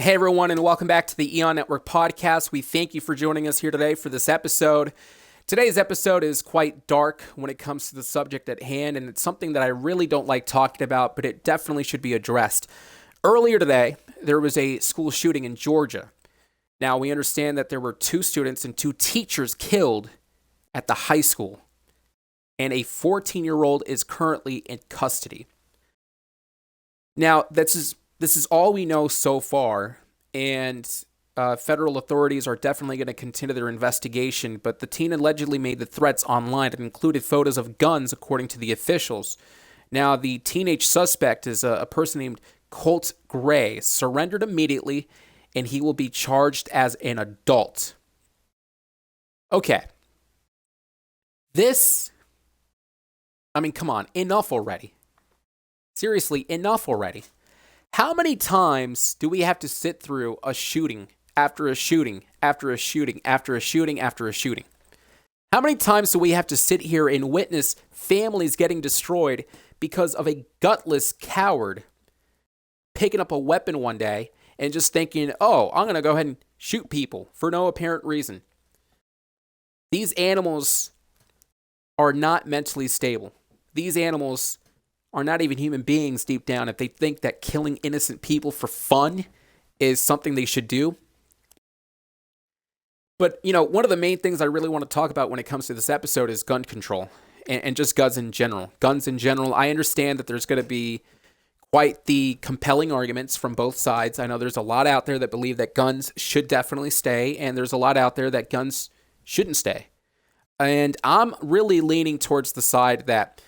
Hey everyone, and welcome back to the Eon Network podcast. We thank you for joining us here today for this episode. Today's episode is quite dark when it comes to the subject at hand, and it's something that I really don't like talking about, but it definitely should be addressed. Earlier today, there was a school shooting in Georgia. Now, we understand that there were 2 students and 2 teachers killed at the high school, and a 14-year-old is currently in custody. Now, this is all we know so far, and federal authorities are definitely going to continue their investigation, but the teen allegedly made the threats online and included photos of guns, according to the officials. Now, the teenage suspect is a person named Colt Gray, surrendered immediately, and he will be charged as an adult. Okay. Come on, enough already. Seriously, enough already. How many times do we have to sit through a shooting after a shooting after a shooting after a shooting after a shooting? How many times do we have to sit here and witness families getting destroyed because of a gutless coward picking up a weapon one day and just thinking, oh, I'm going to go ahead and shoot people for no apparent reason? These animals are not mentally stable. These animals are not even human beings deep down if they think that killing innocent people for fun is something they should do. But, one of the main things I really want to talk about when it comes to this episode is gun control and just guns in general. Guns in general, I understand that there's going to be quite the compelling arguments from both sides. I know there's a lot out there that believe that guns should definitely stay, and there's a lot out there that guns shouldn't stay. And I'm really leaning towards the side that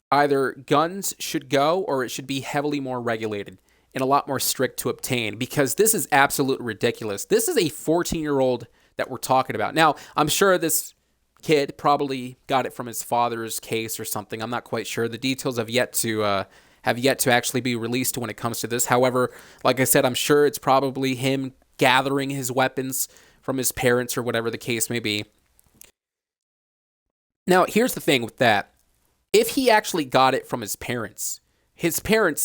either guns should go or it should be heavily more regulated and a lot more strict to obtain, because this is absolutely ridiculous. This is a 14-year-old that we're talking about. Now, I'm sure this kid probably got it from his father's case or something. I'm not quite sure. The details have yet to actually be released when it comes to this. However, like I said, I'm sure it's probably him gathering his weapons from his parents or whatever the case may be. Now, here's the thing with that. If he actually got it from his parents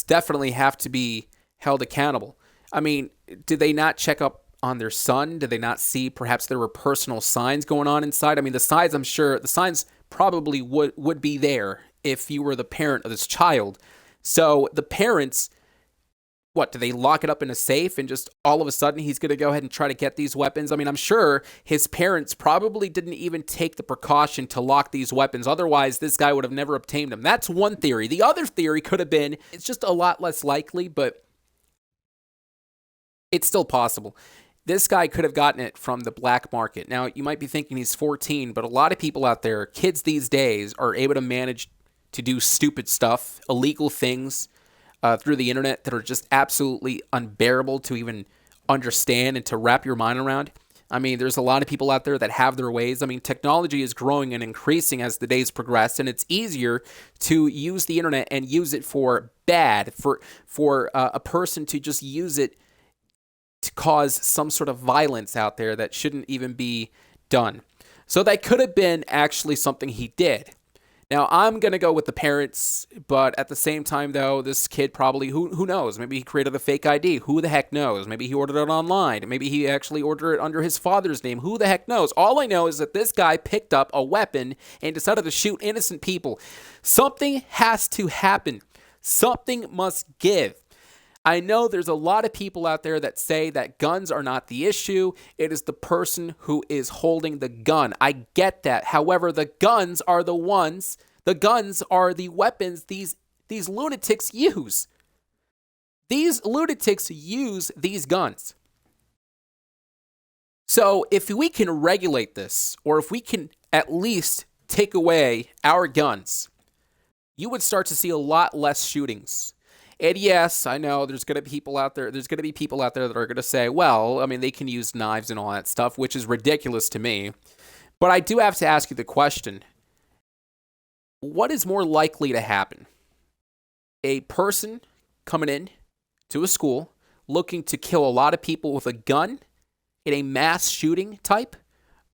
definitely have to be held accountable. I mean, did they not check up on their son? Did they not see perhaps there were personal signs going on inside? I mean, the signs probably would be there if you were the parent of this child. So the parents, do they lock it up in a safe and just all of a sudden he's going to go ahead and try to get these weapons? I mean, I'm sure his parents probably didn't even take the precaution to lock these weapons. Otherwise, this guy would have never obtained them. That's one theory. The other theory could have been, it's just a lot less likely, but it's still possible. This guy could have gotten it from the black market. Now, you might be thinking he's 14, but a lot of people out there, kids these days, are able to manage to do stupid stuff, illegal things, through the internet that are just absolutely unbearable to even understand and to wrap your mind around. I mean, there's a lot of people out there that have their ways. I mean, technology is growing and increasing as the days progress, and it's easier to use the internet and use it for bad, for a person to just use it to cause some sort of violence out there that shouldn't even be done. So that could have been actually something he did. Now, I'm going to go with the parents, but at the same time, though, this kid probably, who knows? Maybe he created a fake ID. Who the heck knows? Maybe he ordered it online. Maybe he actually ordered it under his father's name. Who the heck knows? All I know is that this guy picked up a weapon and decided to shoot innocent people. Something has to happen. Something must give. I know there's a lot of people out there that say that guns are not the issue. It is the person who is holding the gun. I get that. However, the guns are the weapons these lunatics use. These lunatics use these guns. So if we can regulate this, or if we can at least take away our guns, you would start to see a lot less shootings. And yes, I know there's going to be people out there that are going to say, well, I mean, they can use knives and all that stuff, which is ridiculous to me. But I do have to ask you the question, what is more likely to happen? A person coming in to a school looking to kill a lot of people with a gun in a mass shooting type,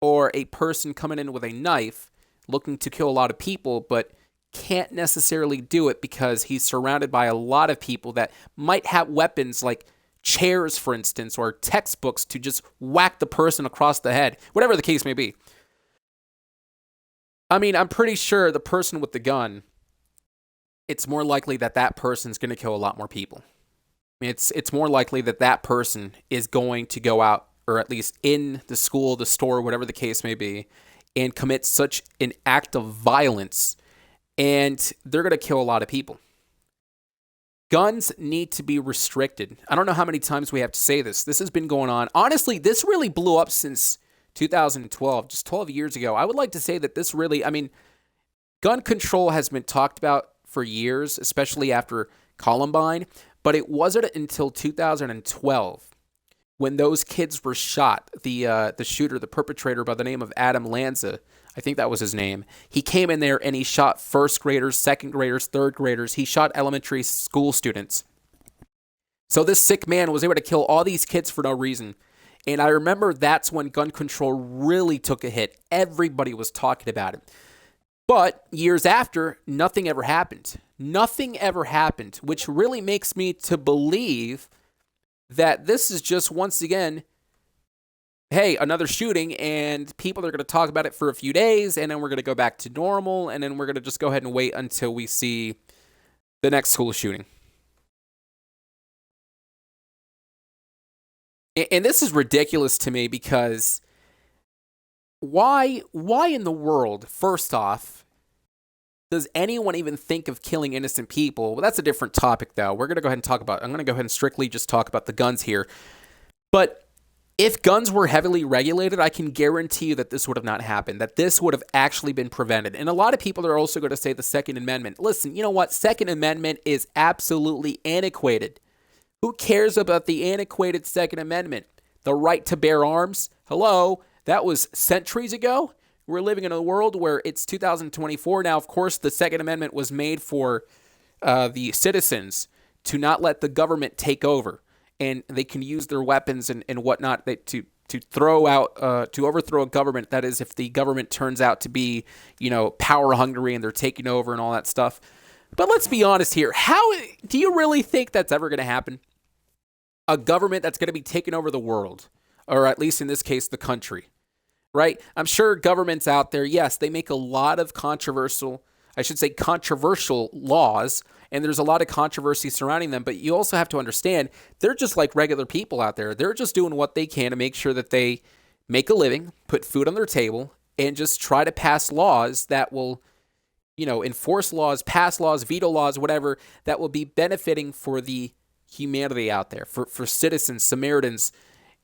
or a person coming in with a knife looking to kill a lot of people, but can't necessarily do it because he's surrounded by a lot of people that might have weapons like chairs, for instance, or textbooks to just whack the person across the head, whatever the case may be. I mean, I'm pretty sure the person with the gun, it's more likely that that person's going to kill a lot more people. I mean, it's more likely that that person is going to go out, or at least in the school, the store, whatever the case may be, and commit such an act of violence, and they're going to kill a lot of people. Guns need to be restricted. I don't know how many times we have to say this. This has been going on. Honestly, this really blew up since 2012, just 12 years ago. I would like to say that this really, I mean, gun control has been talked about for years, especially after Columbine, but it wasn't until 2012 when those kids were shot. The shooter, the perpetrator by the name of Adam Lanza, I think that was his name. He came in there and he shot first graders, second graders, third graders. He shot elementary school students. So this sick man was able to kill all these kids for no reason. And I remember that's when gun control really took a hit. Everybody was talking about it. But years after, nothing ever happened. Nothing ever happened, which really makes me to believe that this is just, once again, hey, another shooting, and people are going to talk about it for a few days, and then we're going to go back to normal, and then we're going to just go ahead and wait until we see the next school shooting. And this is ridiculous to me because why in the world, first off, does anyone even think of killing innocent people? Well, that's a different topic, though. I'm going to go ahead and strictly just talk about the guns here. But if guns were heavily regulated, I can guarantee you that this would have not happened, that this would have actually been prevented. And a lot of people are also going to say the Second Amendment. Listen, you know what? Second Amendment is absolutely antiquated. Who cares about the antiquated Second Amendment? The right to bear arms? Hello? That was centuries ago. We're living in a world where it's 2024. Now, of course, the Second Amendment was made for the citizens to not let the government take over. And they can use their weapons and whatnot to overthrow a government. That is, if the government turns out to be, power hungry and they're taking over and all that stuff. But let's be honest here. How do you really think that's ever going to happen? A government that's going to be taking over the world, or at least in this case, the country, right? I'm sure governments out there, yes, they make a lot of controversial laws, and there's a lot of controversy surrounding them, but you also have to understand they're just like regular people out there. They're just doing what they can to make sure that they make a living, put food on their table, and just try to pass laws that will, enforce laws, pass laws, veto laws, whatever, that will be benefiting for the humanity out there, for citizens, Samaritans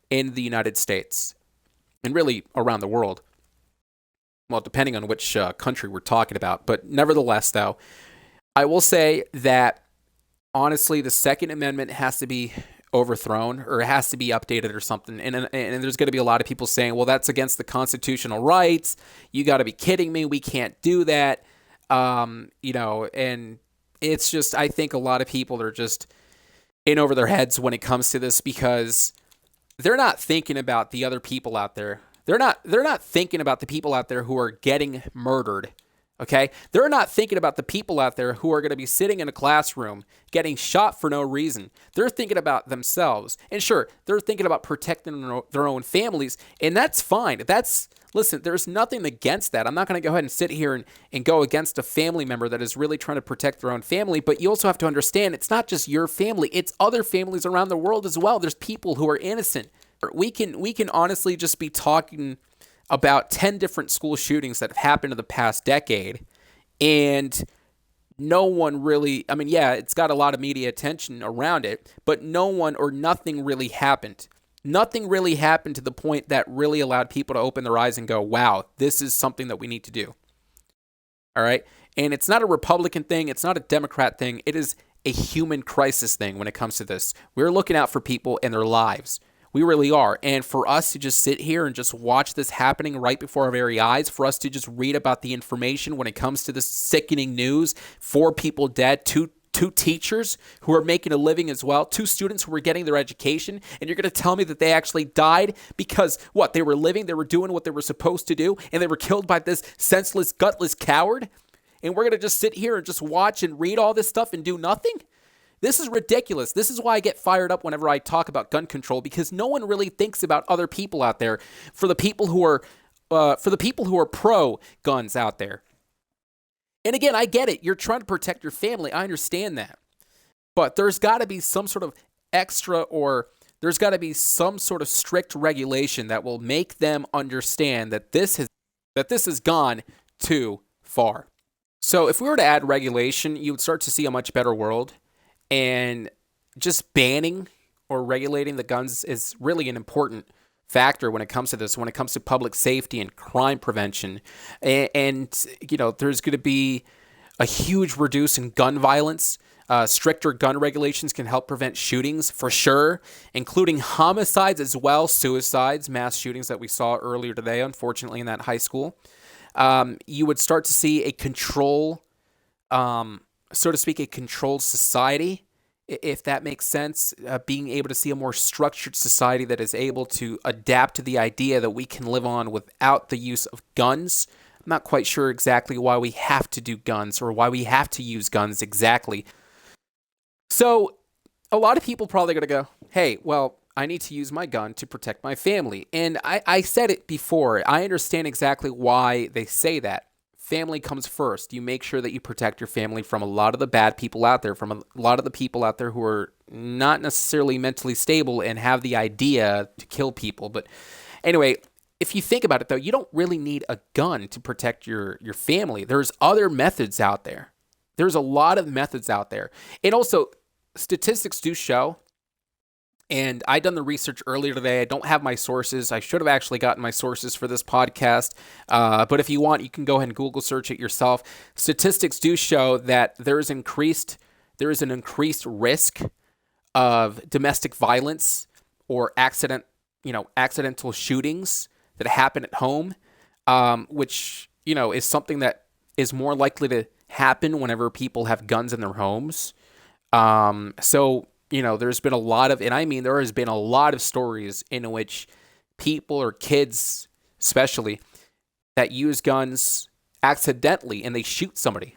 in the United States, and really around the world. Well, depending on which country we're talking about. But nevertheless, though, I will say that, honestly, the Second Amendment has to be overthrown, or it has to be updated or something. And there's going to be a lot of people saying, well, that's against the constitutional rights. You got to be kidding me. We can't do that. And it's just, I think a lot of people are just in over their heads when it comes to this, because they're not thinking about the other people out there. They're not thinking about the people out there who are getting murdered, okay? They're not thinking about the people out there who are going to be sitting in a classroom getting shot for no reason. They're thinking about themselves. And sure, they're thinking about protecting their own families, and that's fine. Listen, there's nothing against that. I'm not going to go ahead and sit here and go against a family member that is really trying to protect their own family, but you also have to understand it's not just your family. It's other families around the world as well. There's people who are innocent. We can honestly just be talking about 10 different school shootings that have happened in the past decade, and no one really, it's got a lot of media attention around it, but nothing really happened. Nothing really happened to the point that really allowed people to open their eyes and go, wow, this is something that we need to do. All right? And it's not a Republican thing. It's not a Democrat thing. It is a human crisis thing when it comes to this. We're looking out for people and their lives. We really are. And for us to just sit here and just watch this happening right before our very eyes, for us to just read about the information when it comes to this sickening news, 4 people dead, two teachers who are making a living as well, 2 students who were getting their education, and you're going to tell me that they actually died because, they were living, they were doing what they were supposed to do, and they were killed by this senseless, gutless coward? And we're going to just sit here and just watch and read all this stuff and do nothing? This is ridiculous. This is why I get fired up whenever I talk about gun control, because no one really thinks about other people out there. For the people who are pro guns out there. And again, I get it. You're trying to protect your family. I understand that. But there's got to be some sort of extra, or there's got to be some sort of strict regulation that will make them understand that this has gone too far. So if we were to add regulation, you would start to see a much better world. And just banning or regulating the guns is really an important factor when it comes to this, when it comes to public safety and crime prevention. And there's going to be a huge reduce in gun violence. Stricter gun regulations can help prevent shootings for sure, including homicides as well, suicides, mass shootings that we saw earlier today, unfortunately, in that high school. You would start to see a control, so to speak, a controlled society, if that makes sense, being able to see a more structured society that is able to adapt to the idea that we can live on without the use of guns. I'm not quite sure exactly why we have to do guns or why we have to use guns exactly. So a lot of people probably going to go, hey, well, I need to use my gun to protect my family. And I said it before. I understand exactly why they say that. Family comes first. You make sure that you protect your family from a lot of the bad people out there, from a lot of the people out there who are not necessarily mentally stable and have the idea to kill people. But anyway, if you think about it, though, you don't really need a gun to protect your family. There's other methods out there. There's a lot of methods out there. And also, statistics do show, and I done the research earlier today. I don't have my sources. I should have actually gotten my sources for this podcast. But if you want, you can go ahead and Google search it yourself. Statistics do show that there is an increased risk of domestic violence or accidental shootings that happen at home, which, is something that is more likely to happen whenever people have guns in their homes. There's been a lot of, and I mean, there has been a lot of stories in which people or kids, especially, that use guns accidentally and they shoot somebody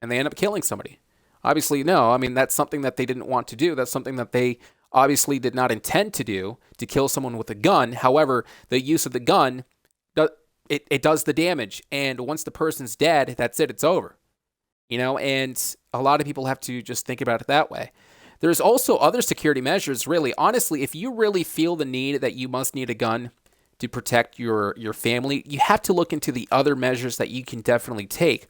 and they end up killing somebody. Obviously, no. I mean, that's something that they didn't want to do. That's something that they obviously did not intend to do, to kill someone with a gun. However, the use of the gun, it does the damage. And once the person's dead, that's it. It's over. And a lot of people have to just think about it that way. There's also other security measures, really. Honestly, if you really feel the need that you must need a gun to protect your family, you have to look into the other measures that you can definitely take.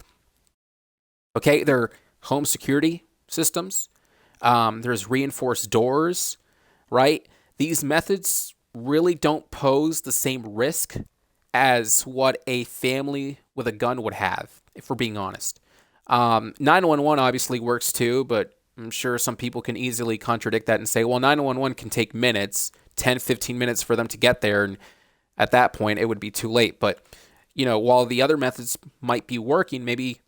Okay, there are home security systems. There's reinforced doors, right? These methods really don't pose the same risk as what a family with a gun would have, if we're being honest. 911 obviously works too, but I'm sure some people can easily contradict that and say, well, 911 can take minutes, 10, 15 minutes for them to get there. And at that point, it would be too late. But, while the other methods might be working, maybe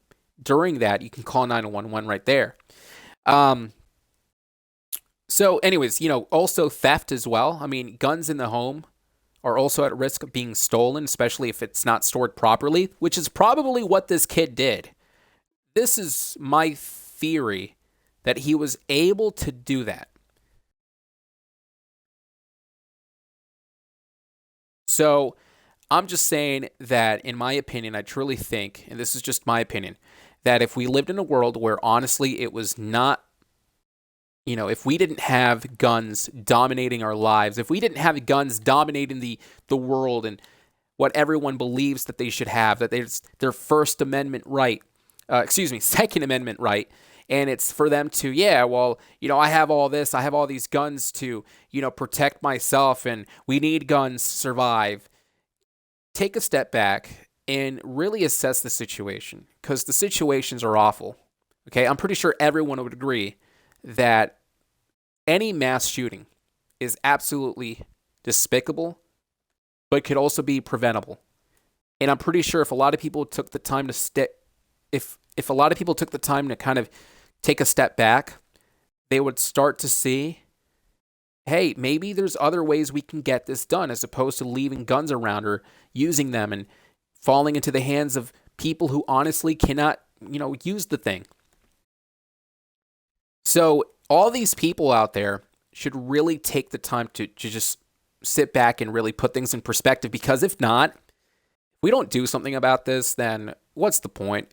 during that, you can call 911 right there. So anyways, also theft as well. I mean, guns in the home are also at risk of being stolen, especially if it's not stored properly, which is probably what this kid did. This is my theory, that he was able to do that. So I'm just saying that, in my opinion, I truly think, and this is just my opinion, that if we lived in a world where honestly it was not, if we didn't have guns dominating our lives, if we didn't have guns dominating the world and what everyone believes that they should have, that there's their Second Amendment right, and it's for them to, I have all this, I have all these guns to, protect myself, and we need guns to survive. Take a step back and really assess the situation, because the situations are awful. Okay, I'm pretty sure everyone would agree that any mass shooting is absolutely despicable, but could also be preventable. And I'm pretty sure if a lot of people took the time to if a lot of people took the time to kind of take a step back, they would start to see, hey, maybe there's other ways we can get this done, as opposed to leaving guns around or using them and falling into the hands of people who honestly cannot, use the thing. So all these people out there should really take the time to just sit back and really put things in perspective, because if not, if we don't do something about this, then what's the point?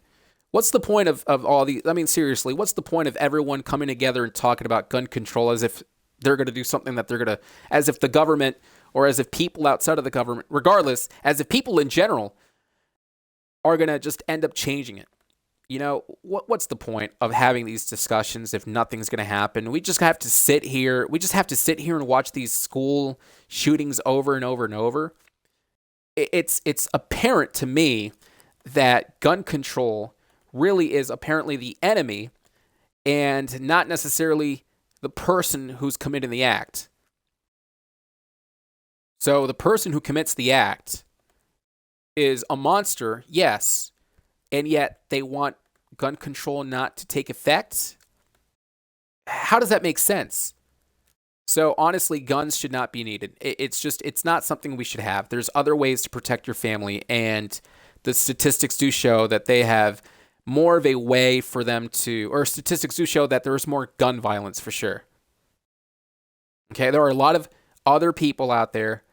What's the point of all these? I mean, seriously, what's the point of everyone coming together and talking about gun control as if they're going to do something that they're going to, as if the government or as if people outside of the government, regardless, as if people in general are going to just end up changing it? You know, what's the point of having these discussions if nothing's going to happen? We just have to sit here. We just have to sit here and watch these school shootings over and over and over. It's apparent to me that gun control really is apparently the enemy and not necessarily the person who's committing the act. So the person who commits the act is a monster, yes, and yet they want gun control not to take effect? How does that make sense? So honestly, guns should not be needed. It's not something we should have. There's other ways to protect your family, and the statistics do show that they have more of a way for them to, or statistics do show that there's more gun violence for sure. Okay, there are a lot of other people out there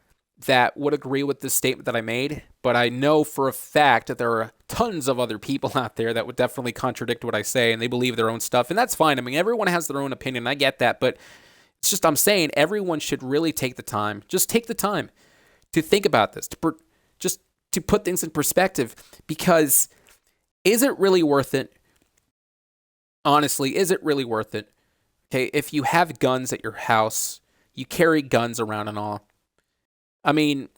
that would agree with this statement that I made, but I know for a fact that there are tons of other people out there that would definitely contradict what I say, and they believe their own stuff, and that's fine. I mean, everyone has their own opinion, I get that, but it's just, I'm saying everyone should really take the time, just take the time to think about this, just to put things in perspective, because is it really worth it? Honestly, is it really worth it? Okay, if you have guns at your house, you carry guns around and all. I mean,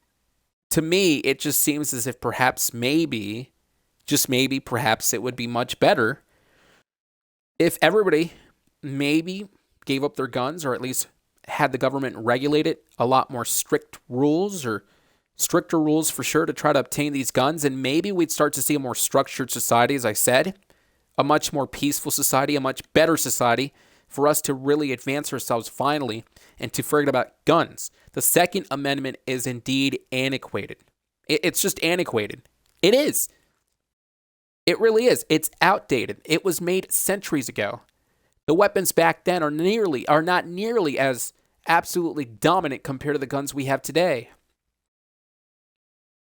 to me, it just seems as if perhaps maybe, just maybe, perhaps it would be much better if everybody maybe gave up their guns, or at least had the government regulate it, a lot more strict rules, or stricter rules for sure, to try to obtain these guns. And maybe we'd start to see a more structured society, as I said, a much more peaceful society, a much better society for us to really advance ourselves finally and to forget about guns. The Second Amendment is indeed antiquated. It's just antiquated. It is. It really is. It's outdated. It was made centuries ago. The weapons back then are not nearly as absolutely dominant compared to the guns we have today.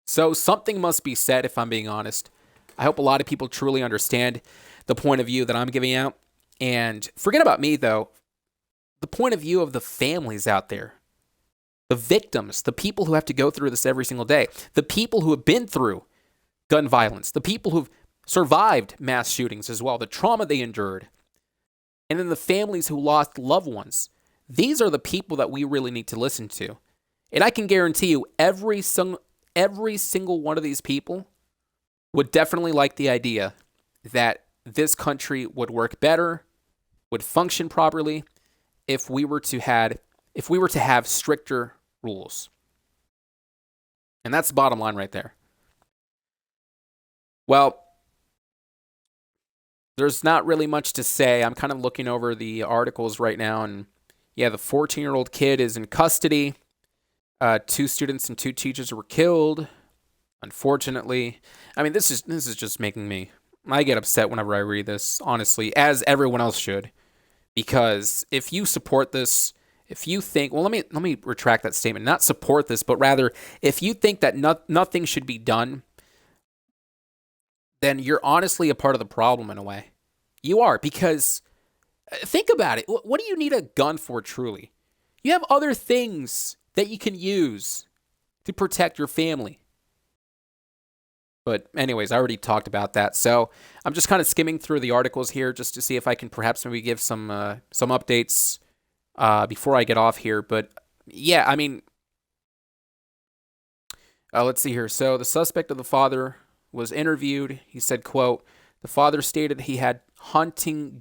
So something must be said, if I'm being honest. I hope a lot of people truly understand the point of view that I'm giving out. And forget about me, though. The point of view of the families out there, the victims, the people who have to go through this every single day, the people who have been through gun violence, the people who've survived mass shootings as well, the trauma they endured, and then the families who lost loved ones. These are the people that we really need to listen to. And I can guarantee you, every single one of these people would definitely like the idea that this country would work better, would function properly, if we were to have stricter rules. And that's the bottom line right there. Well, there's not really much to say. I'm kind of looking over the articles right now, and yeah, the 14-year-old kid is in custody. 2 students and 2 teachers were killed, unfortunately. I mean, this is just making me, I get upset whenever I read this, honestly, as everyone else should. Because if you support this, if you think, well, let me retract that statement, not support this, but rather, if you think that nothing should be done, then you're honestly a part of the problem in a way. You are, because think about it. What do you need a gun for, truly? You have other things that you can use to protect your family. But anyways, I already talked about that. So I'm just kind of skimming through the articles here just to see if I can perhaps maybe give some updates before I get off here. But yeah, I mean, let's see here. So the suspect of the father was interviewed. He said, quote, the father stated that he had hunting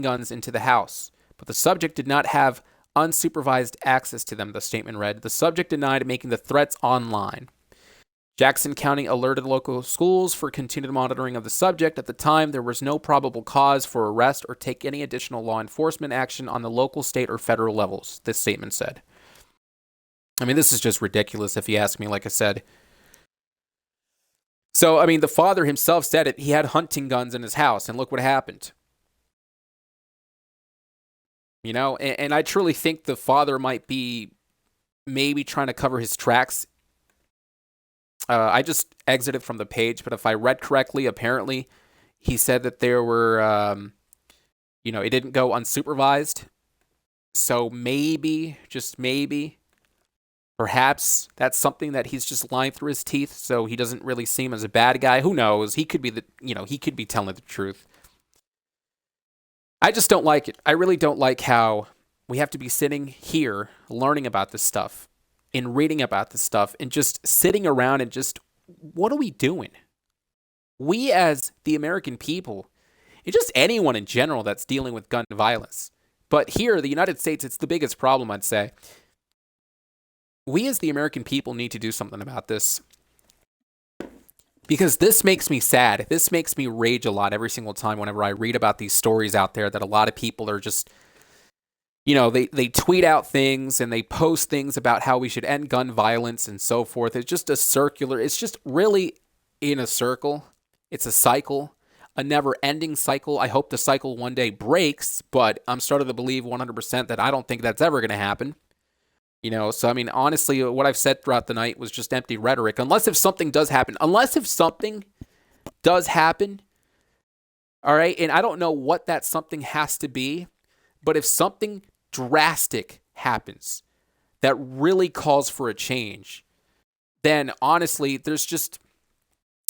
guns into the house, but the subject did not have unsupervised access to them, the statement read. The subject denied making the threats online. Jackson County alerted local schools for continued monitoring of the subject. At the time, there was no probable cause for arrest or take any additional law enforcement action on the local, state, or federal levels, this statement said. I mean, this is just ridiculous if you ask me, like I said. So, I mean, the father himself said it. He had hunting guns in his house, and look what happened. And I truly think the father might be maybe trying to cover his tracks. I just exited from the page, but if I read correctly, apparently he said that there were, it didn't go unsupervised. So maybe, just maybe, perhaps that's something that he's just lying through his teeth, so he doesn't really seem as a bad guy. Who knows? He could be he could be telling the truth. I just don't like it. I really don't like how we have to be sitting here learning about this stuff and reading about this stuff and just sitting around and just, what are we doing? We as the American people, and just anyone in general that's dealing with gun violence, but here, the United States, it's the biggest problem, I'd say. We as the American people need to do something about this. Because this makes me sad. This makes me rage a lot every single time whenever I read about these stories out there that a lot of people are just, they tweet out things and they post things about how we should end gun violence and so forth. It's just it's just really in a circle. It's a cycle. A never-ending cycle. I hope the cycle one day breaks, but I'm starting to believe 100% that I don't think that's ever going to happen. So I mean, honestly, what I've said throughout the night was just empty rhetoric. Unless if something does happen, all right, and I don't know what that something has to be, but if something drastic happens that really calls for a change, then honestly, there's just...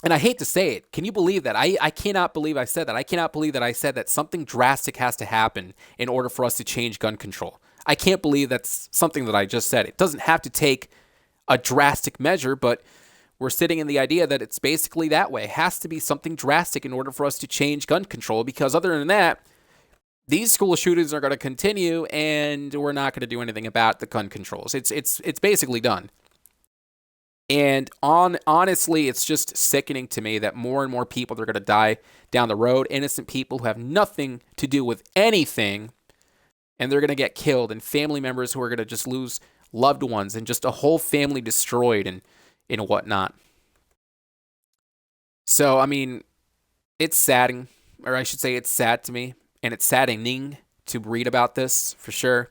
And I hate to say it. Can you believe that? I cannot believe I said that. I cannot believe that I said that something drastic has to happen in order for us to change gun control. I can't believe that's something that I just said. It doesn't have to take a drastic measure, but we're sitting in the idea that it's basically that way. It has to be something drastic in order for us to change gun control, because other than that, these school shootings are going to continue and we're not going to do anything about the gun controls. It's basically done. And honestly, it's just sickening to me that more and more people are going to die down the road, innocent people who have nothing to do with anything, and they're going to get killed, and family members who are going to just lose loved ones, and just a whole family destroyed and whatnot. So, I mean, it's saddening, or I should say it's sad to me, and it's saddening to read about this, for sure.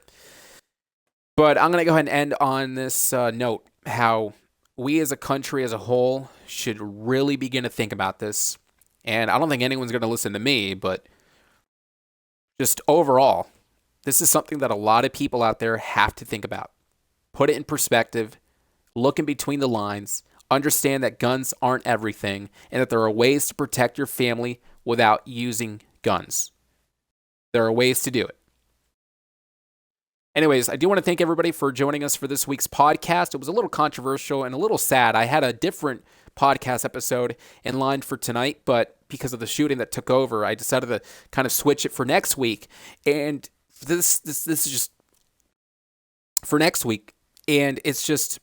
But I'm going to go ahead and end on this note, how we as a country as a whole should really begin to think about this. And I don't think anyone's going to listen to me, but just overall, this is something that a lot of people out there have to think about. Put it in perspective, look in between the lines, understand that guns aren't everything, and that there are ways to protect your family without using guns. There are ways to do it. Anyways, I do want to thank everybody for joining us for this week's podcast. It was a little controversial and a little sad. I had a different podcast episode in line for tonight, but because of the shooting that took over, I decided to kind of switch it for next week. And this is just for next week, and it's just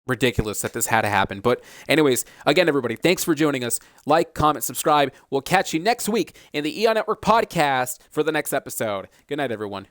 ridiculous that this had to happen. But anyways, again, everybody, thanks for joining us. Like, comment, subscribe. We'll catch you next week in the EON Network podcast for the next episode. Good night, everyone.